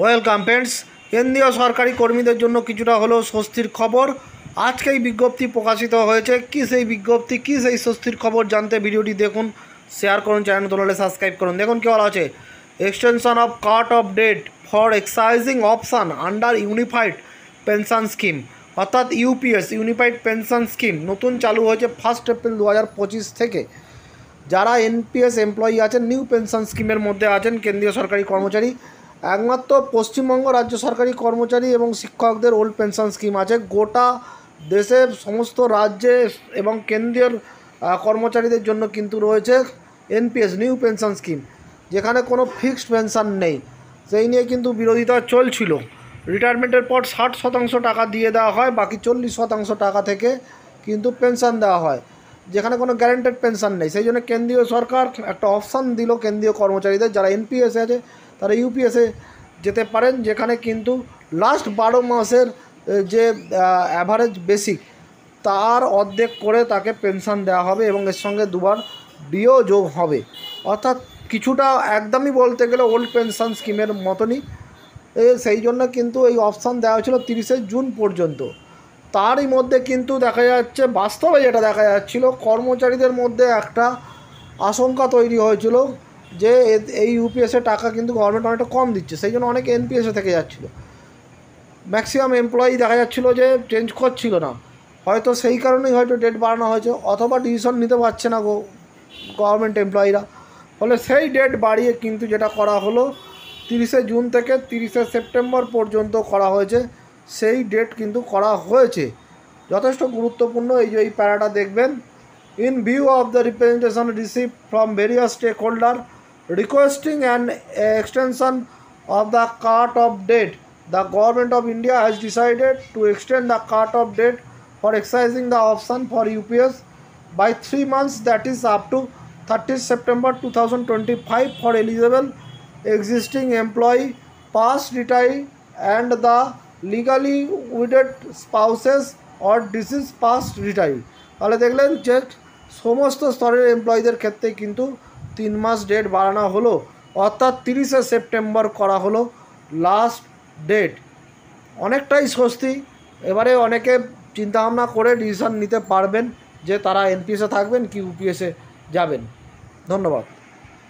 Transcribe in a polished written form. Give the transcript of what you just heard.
Welcome friends. কেন্দ্রীয় সরকারি কর্মীদের জন্য কিছুটা হলেও স্বস্তির খবর। আজকেই বিজ্ঞপ্তি প্রকাশিত হয়েছে। কি সেই বিজ্ঞপ্তি, কি সেই স্বস্তির খবর জানতে ভিডিওটি দেখুন, শেয়ার করুন, চ্যানেল তোলালে সাবস্ক্রাইব করুন। দেখুন কী বলা আছে, extension of cut off date for exercising option under unified pension scheme, অর্থাৎ ইউপিএস ইউনিফাইড পেনশন স্কিম নতুন চালু হয়েছে 1 এপ্রিল 2025 থেকে। যারা এনপিএস এমপ্লয়ি আছেন, নিউ পেনশন স্কিমের মধ্যে আছেন কেন্দ্রীয় সরকারি কর্মচারী, একমাত্র পশ্চিমবঙ্গ রাজ্য সরকারি কর্মচারী এবং শিক্ষকদের ওল্ড পেনশন স্কিম আছে। গোটা দেশের সমস্ত রাজ্যে এবং কেন্দ্রীয় কর্মচারীদের জন্য কিন্তু রয়েছে এনপিএস নিউ পেনশন স্কিম, যেখানে কোনো ফিক্সড পেনশন নেই। সেই নিয়ে কিন্তু বিরোধিতা চলছিল। রিটায়ারমেন্টের পর 60% টাকা দিয়ে দেওয়া হয়, বাকি 40% টাকা থেকে কিন্তু পেনশন দেওয়া হয়, যেখানে কোনো গ্যারান্টেড পেনশন নেই। সেই জন্য কেন্দ্রীয় সরকার একটা অপশান দিল কেন্দ্রীয় কর্মচারীদের, যারা এনপিএসে আছে তারা ইউপিএসে যেতে পারেন, যেখানে কিন্তু লাস্ট 12 মাসের যে অ্যাভারেজ বেসিক তার অর্ধেক করে তাকে পেনশন দেওয়া হবে এবং এর সঙ্গে 2বার ডিও যোগ হবে। অর্থাৎ কিছুটা একদমই বলতে গেলে ওল্ড পেনশন স্কিমের মতনই। সেই জন্য কিন্তু এই অপশান দেওয়া হয়েছিল 30শে জুন পর্যন্ত। তারই মধ্যে কিন্তু দেখা যাচ্ছে, বাস্তবে যেটা দেখা যাচ্ছিল, কর্মচারীদের মধ্যে একটা আশঙ্কা তৈরি হয়েছিল যে এই ইউপিএসের টাকা কিন্তু গভর্নমেন্ট অনেকটা কম দিচ্ছে, সেই জন্য অনেকে এনপিএসে থেকে যাচ্ছিলো। ম্যাক্সিমাম এমপ্লয়ি দেখা যাচ্ছিলো যে চেঞ্জ করছিল না, হয়তো সেই কারণেই হয়তো ডেট বাড়ানো হয়েছে, অথবা ডিসিশন নিতে পারছে না গভর্নমেন্ট এমপ্লয়িরা। ফলে সেই ডেট বাড়িয়ে কিন্তু যেটা করা হলো 30শে জুন থেকে 30শে সেপ্টেম্বর পর্যন্ত করা হয়েছে। সেই ডেট কিন্তু করা হয়েছে, যথেষ্ট গুরুত্বপূর্ণ। এই প্যারাটা দেখবেন, in view of the representation received from various stakeholders requesting an extension of the cut-off date, the Government of India has decided to extend the cut-off date for exercising the option for UPS by 3 months, that is up to 30th September 2025 for eligible existing employee, past retiree and the legally widowed spouses or deceased past retiree। তাহলে দেখলেন যে সমস্ত স্তরের এমপ্লয়ীদের ক্ষেত্রে কিন্তু 3 মাস date বাড়ানো হলো, অর্থাৎ 30শে সেপ্টেম্বর করা হলো লাস্ট ডেট। অনেকটাই স্বস্তি। এবারে অনেকে চিন্তাভাবনা করে ডিসিশন নিতে পারবেন যে তারা এনপিএসে থাকবেন কি ইউপিএসে যাবেন। ধন্যবাদ।